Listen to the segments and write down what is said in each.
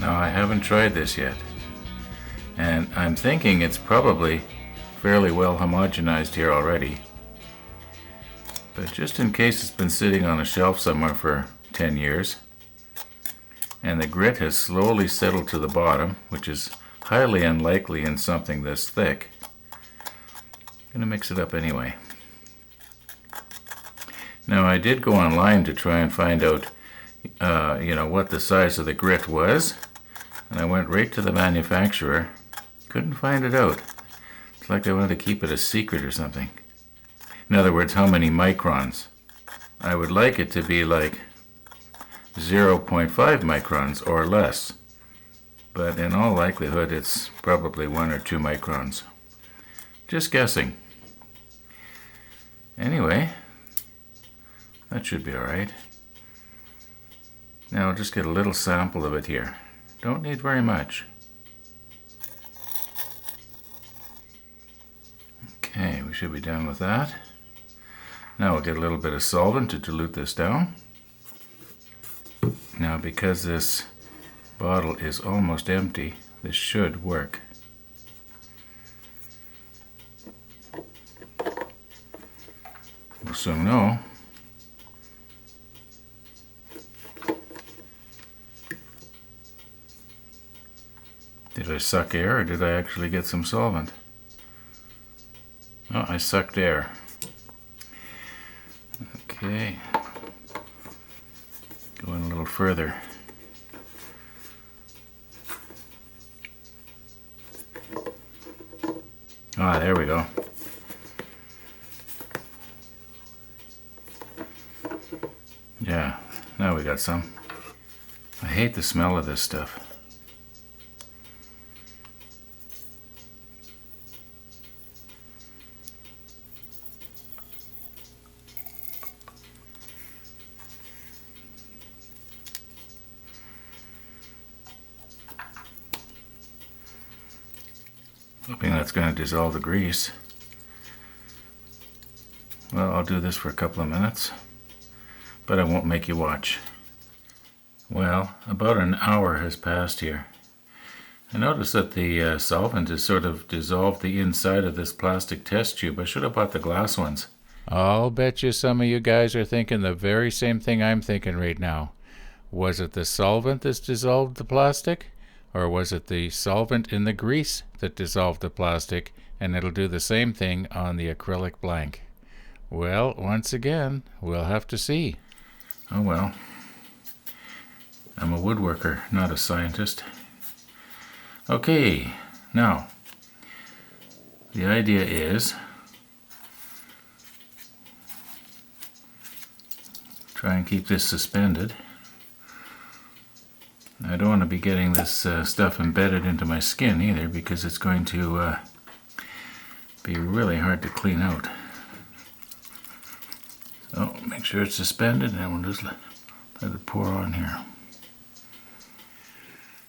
Now I haven't tried this yet, and I'm thinking it's probably fairly well homogenized here already. But just in case it's been sitting on a shelf somewhere for 10 years, and the grit has slowly settled to the bottom, which is highly unlikely in something this thick, I'm going to mix it up anyway. Now I did go online to try and find out what the size of the grit was, and I went right to the manufacturer. Couldn't find it out. It's like they wanted to keep it a secret or something. In other words, how many microns? I would like it to be like 0.5 microns or less, but in all likelihood it's probably 1 or 2 microns. Just guessing. Anyway, that should be alright. Now I'll just get a little sample of it here. Don't need very much. Okay, we should be done with that. Now we'll get a little bit of solvent to dilute this down. Now because this bottle is almost empty, this should work. We'll soon know. Did I suck air or did I actually get some solvent? Oh, I sucked air. Okay. Going a little further. Ah, there we go. Yeah, now we got some. I hate the smell of this stuff. Hoping that's going to dissolve the grease. Well, I'll do this for a couple of minutes, but I won't make you watch. Well, about an hour has passed here. I noticed that the solvent has sort of dissolved the inside of this plastic test tube. I should have bought the glass ones. I'll bet you some of you guys are thinking the very same thing I'm thinking right now. Was it the solvent that dissolved the plastic? Or was it the solvent in the grease that dissolved the plastic, and it'll do the same thing on the acrylic blank? Well, once again, we'll have to see. Oh well. I'm a woodworker, not a scientist. Okay, now, the idea is try and keep this suspended. I don't want to be getting this stuff embedded into my skin either, because it's going to be really hard to clean out. So make sure it's suspended, and we'll just let it pour on here.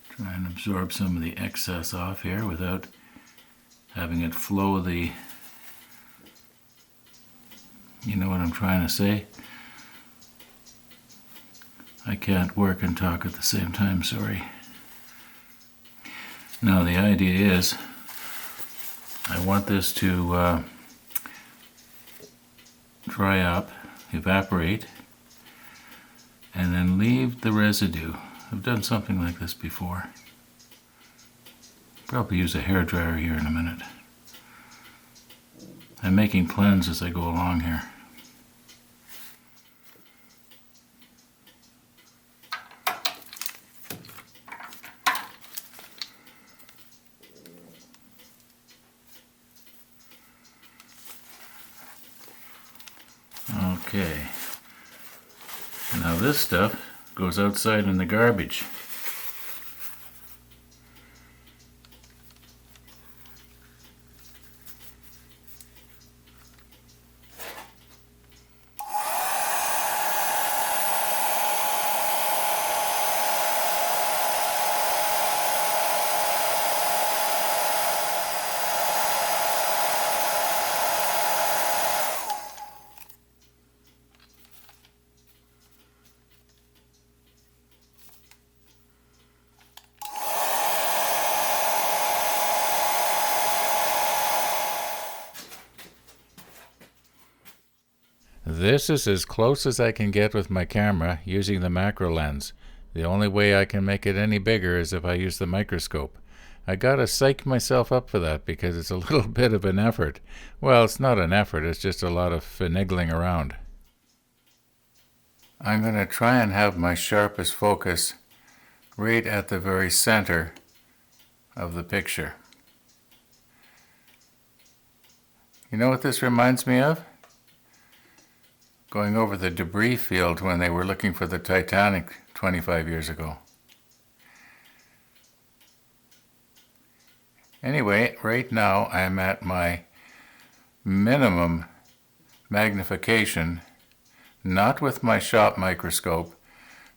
Try and absorb some of the excess off here without having it flow the... You know what I'm trying to say? I can't work and talk at the same time, sorry. Now the idea is I want this to dry up, evaporate, and then leave the residue. I've done something like this before. Probably use a hairdryer here in a minute. I'm making plans as I go along here. Okay, now this stuff goes outside in the garbage. This is as close as I can get with my camera using the macro lens. The only way I can make it any bigger is if I use the microscope. I gotta psych myself up for that because it's a little bit of an effort. Well, it's not an effort, it's just a lot of finagling around. I'm gonna try and have my sharpest focus right at the very center of the picture. You know what this reminds me of? Going over the debris field when they were looking for the Titanic 25 years ago. Anyway, right now I'm at my minimum magnification, not with my shop microscope,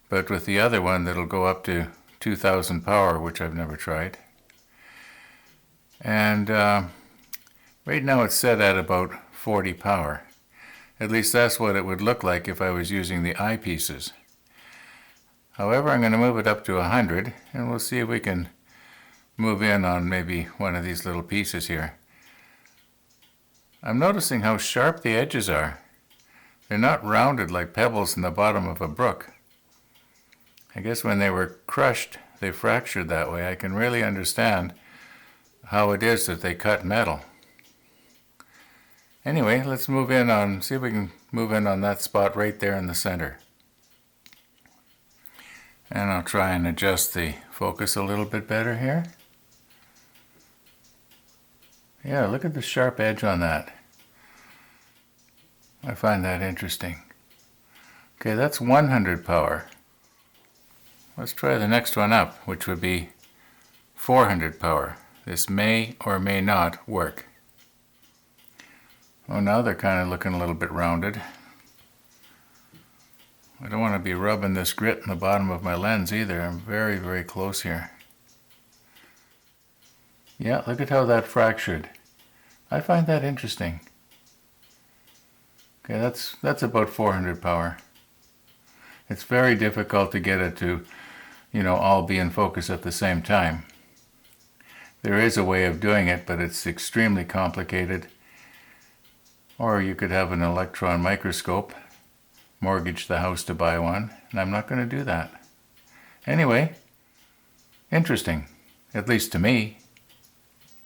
but with the other one that'll go up to 2000 power, which I've never tried. And right now it's set at about 40 power. At least that's what it would look like if I was using the eyepieces. However, I'm going to move it up to 100, and we'll see if we can move in on maybe one of these little pieces here. I'm noticing how sharp the edges are. They're not rounded like pebbles in the bottom of a brook. I guess when they were crushed, they fractured that way. I can really understand how it is that they cut metal. Anyway, let's move in on, see if we can move in on that spot right there in the center. And I'll try and adjust the focus a little bit better here. Yeah, look at the sharp edge on that. I find that interesting. Okay, that's 100 power. Let's try the next one up, which would be 400 power. This may or may not work. Oh, now they're kind of looking a little bit rounded. I don't want to be rubbing this grit in the bottom of my lens either. I'm very, very close here. Yeah, look at how that fractured. I find that interesting. Okay, that's about 400 power. It's very difficult to get it to, all be in focus at the same time. There is a way of doing it, but it's extremely complicated. Or you could have an electron microscope, mortgage the house to buy one, and I'm not going to do that. Anyway, interesting, at least to me.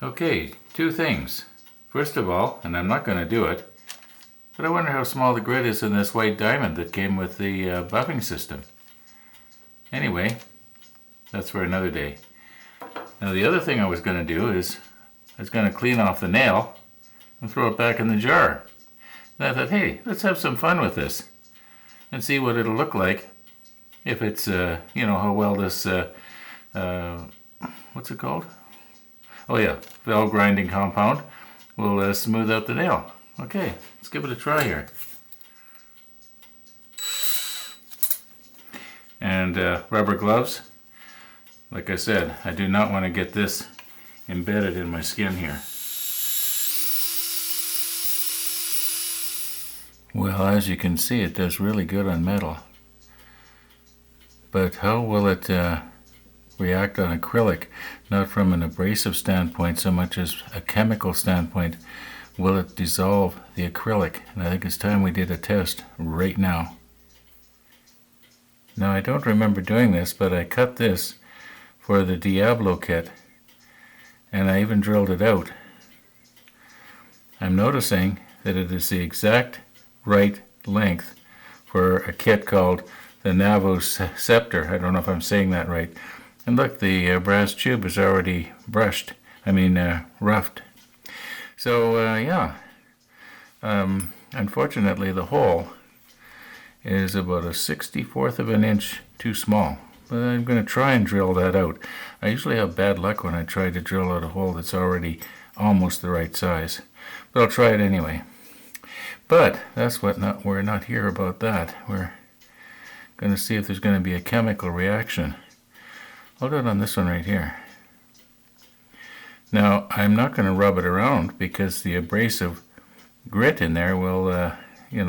Okay, two things. First of all, and I'm not going to do it, but I wonder how small the grit is in this white diamond that came with the buffing system. Anyway, that's for another day. Now the other thing I was going to do is, I was going to clean off the nail and throw it back in the jar. And I thought, hey, let's have some fun with this and see what it'll look like if it's, how well this, what's it called? Oh yeah, valve grinding compound will smooth out the nail. Okay, let's give it a try here. And rubber gloves. Like I said, I do not want to get this embedded in my skin here. Well, as you can see, it does really good on metal. But how will it react on acrylic? Not from an abrasive standpoint so much as a chemical standpoint. Will it dissolve the acrylic? And I think it's time we did a test right now. Now, I don't remember doing this, but I cut this for the Diablo kit, and I even drilled it out. I'm noticing that it is the exact right length for a kit called the Scepter. I don't know if I'm saying that right. And look, the brass tube is already roughed. So unfortunately the hole is about a 64th of an inch too small. But I'm going to try and drill that out. I usually have bad luck when I try to drill out a hole that's already almost the right size. But I'll try it anyway. But that's we're not here about that. We're going to see if there's going to be a chemical reaction. I'll do it on this one right here. Now, I'm not going to rub it around because the abrasive grit in there will,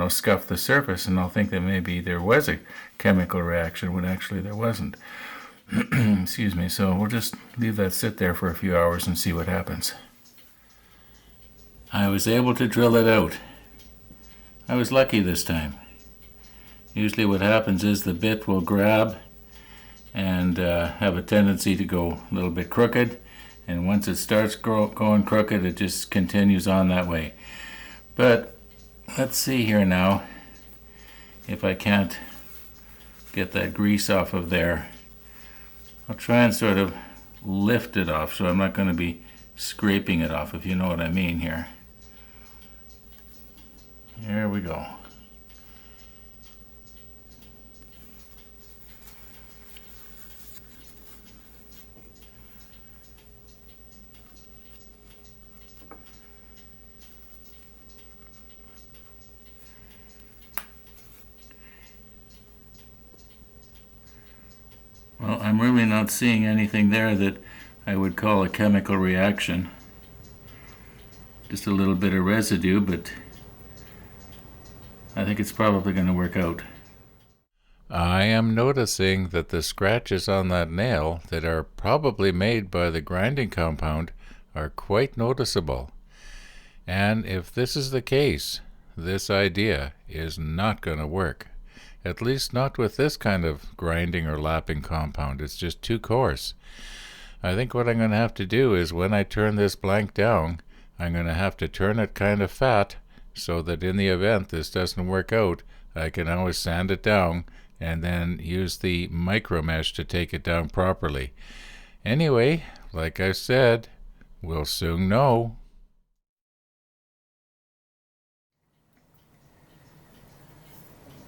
scuff the surface, and I'll think that maybe there was a chemical reaction when actually there wasn't. Excuse me. So we'll just leave that sit there for a few hours and see what happens. I was able to drill it out. I was lucky this time. Usually what happens is the bit will grab and have a tendency to go a little bit crooked, and once it starts going crooked, it just continues on that way. But let's see here now if I can't get that grease off of there. I'll try and sort of lift it off, so I'm not going to be scraping it off, if you know what I mean here. Here we go. Well, I'm really not seeing anything there that I would call a chemical reaction. Just a little bit of residue, but I think it's probably going to work out. I am noticing that the scratches on that nail that are probably made by the grinding compound are quite noticeable. And if this is the case, this idea is not going to work. At least not with this kind of grinding or lapping compound. It's just too coarse. I think what I'm going to have to do is when I turn this blank down, I'm going to have to turn it kind of fat so that in the event this doesn't work out, I can always sand it down and then use the micro mesh to take it down properly. Anyway, like I said, we'll soon know.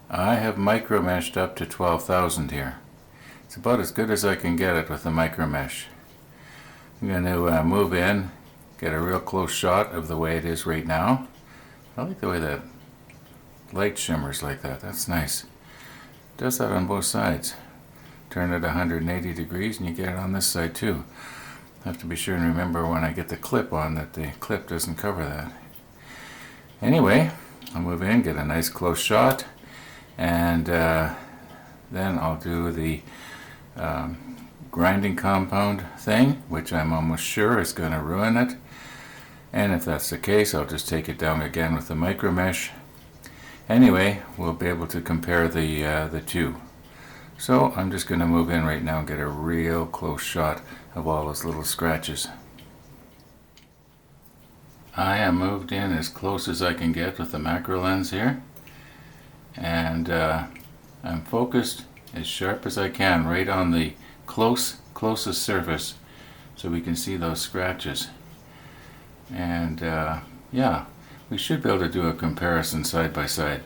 I have micro meshed up to 12,000 here. It's about as good as I can get it with the micro mesh. I'm going to move in, get a real close shot of the way it is right now. I like the way that light shimmers like that. That's nice. It does that on both sides. Turn it 180 degrees and you get it on this side too. I have to be sure and remember when I get the clip on that the clip doesn't cover that. Anyway, I'll move in, get a nice close shot. And then I'll do the grinding compound thing, which I'm almost sure is going to ruin it. And if that's the case, I'll just take it down again with the micro mesh. Anyway, we'll be able to compare the two. So I'm just going to move in right now and get a real close shot of all those little scratches. I am moved in as close as I can get with the macro lens here. And I'm focused as sharp as I can right on the closest surface so we can see those scratches. And yeah, we should be able to do a comparison side by side.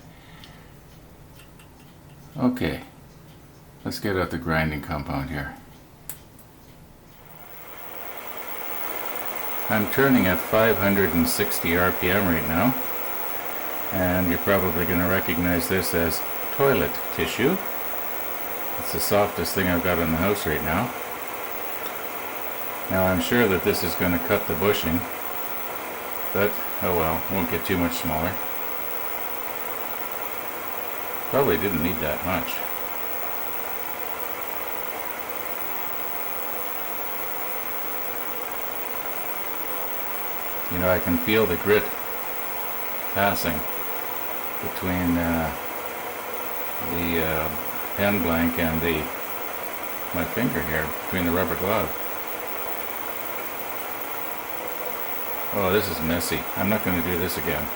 Okay, let's get out the grinding compound here. I'm turning at 560 RPM right now. And you're probably going to recognize this as toilet tissue. It's the softest thing I've got in the house right now. Now I'm sure that this is going to cut the bushing, but oh well, won't get too much smaller. Probably didn't need that much. You know, I can feel the grit passing between the pen blank and my finger here, between the rubber glove. Oh, this is messy. I'm not going to do this again.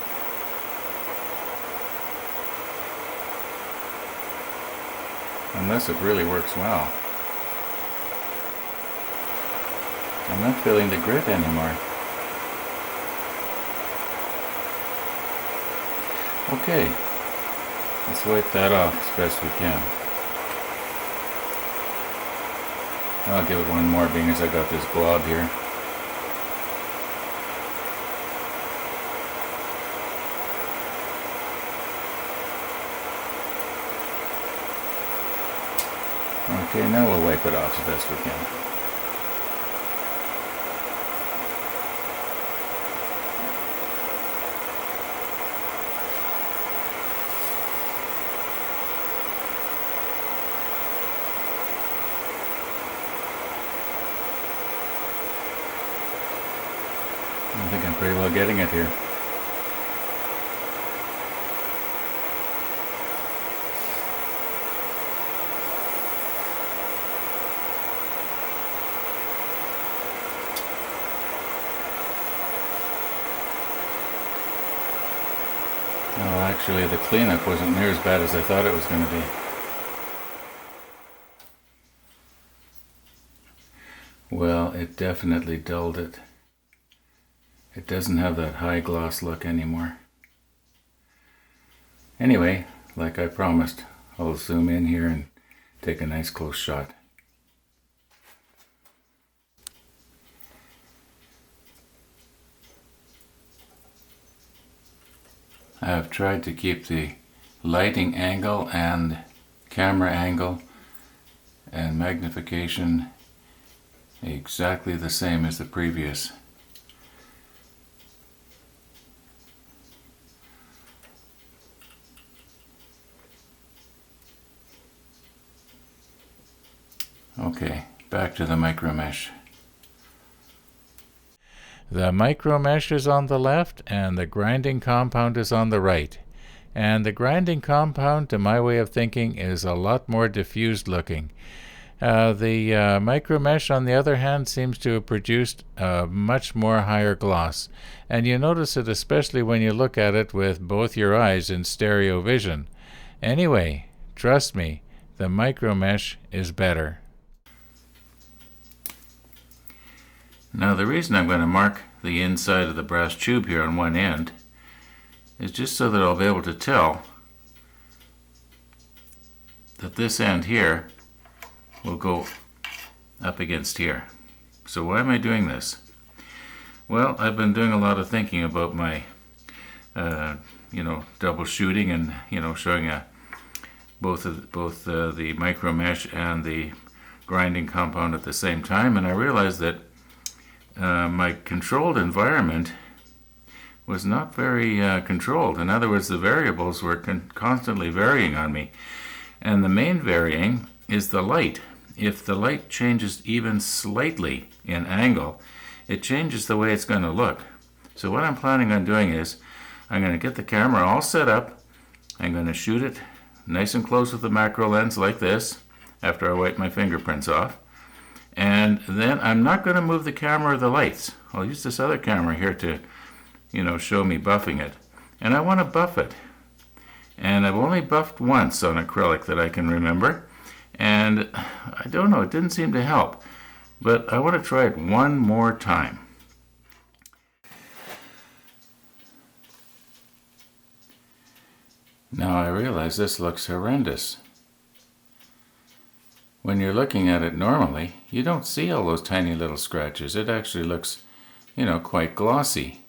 Unless it really works well. I'm not feeling the grit anymore. Okay, let's wipe that off as best we can. I'll give it one more being as I got this blob here. Okay, now we'll wipe it off as best we can. I think I'm pretty well getting it here. Oh, actually the cleanup wasn't near as bad as I thought it was going to be. Well, it definitely dulled it. It doesn't have that high gloss look anymore. Anyway, like I promised, I'll zoom in here and take a nice close shot. I've tried to keep the lighting angle and camera angle and magnification exactly the same as the previous. Okay, back to the micro mesh. The micro mesh is on the left and the grinding compound is on the right. And the grinding compound, to my way of thinking, is a lot more diffused looking. The micro mesh, on the other hand, seems to have produced a much more higher gloss. And you notice it especially when you look at it with both your eyes in stereo vision. Anyway, trust me, the micro mesh is better. Now the reason I'm going to mark the inside of the brass tube here on one end is just so that I'll be able to tell that this end here will go up against here. So why am I doing this? Well, I've been doing a lot of thinking about my double shooting and showing both the micro mesh and the grinding compound at the same time, and I realized that my controlled environment was not very controlled. In other words, the variables were constantly varying on me. And the main varying is the light. If the light changes even slightly in angle, it changes the way it's going to look. So what I'm planning on doing is I'm going to get the camera all set up. I'm going to shoot it nice and close with the macro lens like this after I wipe my fingerprints off. And then I'm not going to move the camera or the lights. I'll use this other camera here to, show me buffing it. And I want to buff it. And I've only buffed once on acrylic that I can remember. And I don't know, it didn't seem to help. But I want to try it one more time. Now I realize this looks horrendous. When you're looking at it normally, you don't see all those tiny little scratches. It actually looks, quite glossy.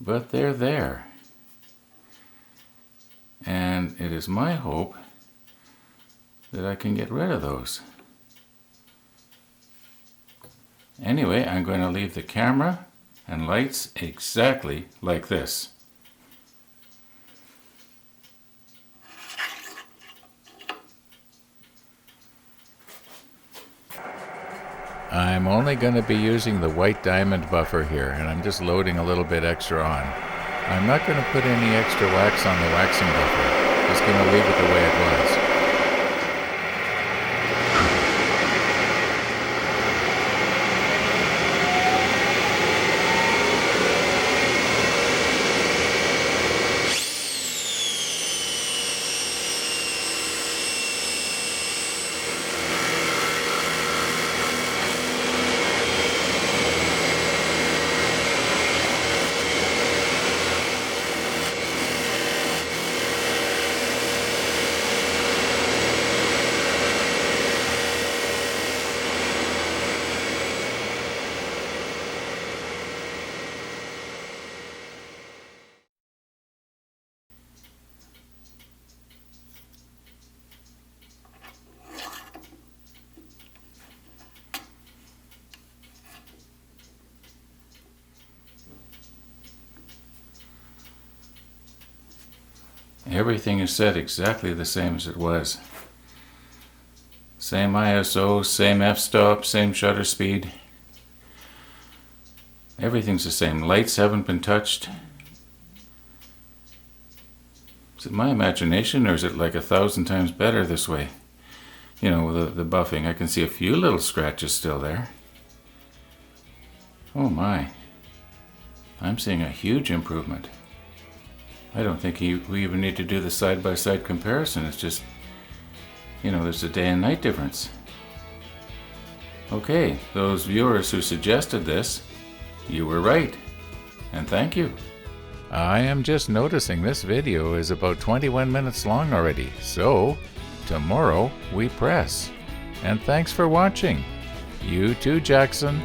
But they're there. And it is my hope that I can get rid of those. Anyway, I'm going to leave the camera and lights exactly like this. I'm only going to be using the white diamond buffer here, and I'm just loading a little bit extra on. I'm not going to put any extra wax on the waxing buffer. Just going to leave it the way it was. Everything is set exactly the same as it was. Same ISO, same f-stop, same shutter speed. Everything's the same. Lights haven't been touched. Is it my imagination, or is it like 1,000 times better this way? With the buffing. I can see a few little scratches still there. Oh my. I'm seeing a huge improvement. I don't think we even need to do the side-by-side comparison. It's just, there's a day and night difference. Okay, those viewers who suggested this, you were right, and thank you. I am just noticing this video is about 21 minutes long already, so tomorrow we press. And thanks for watching. You too, Jackson.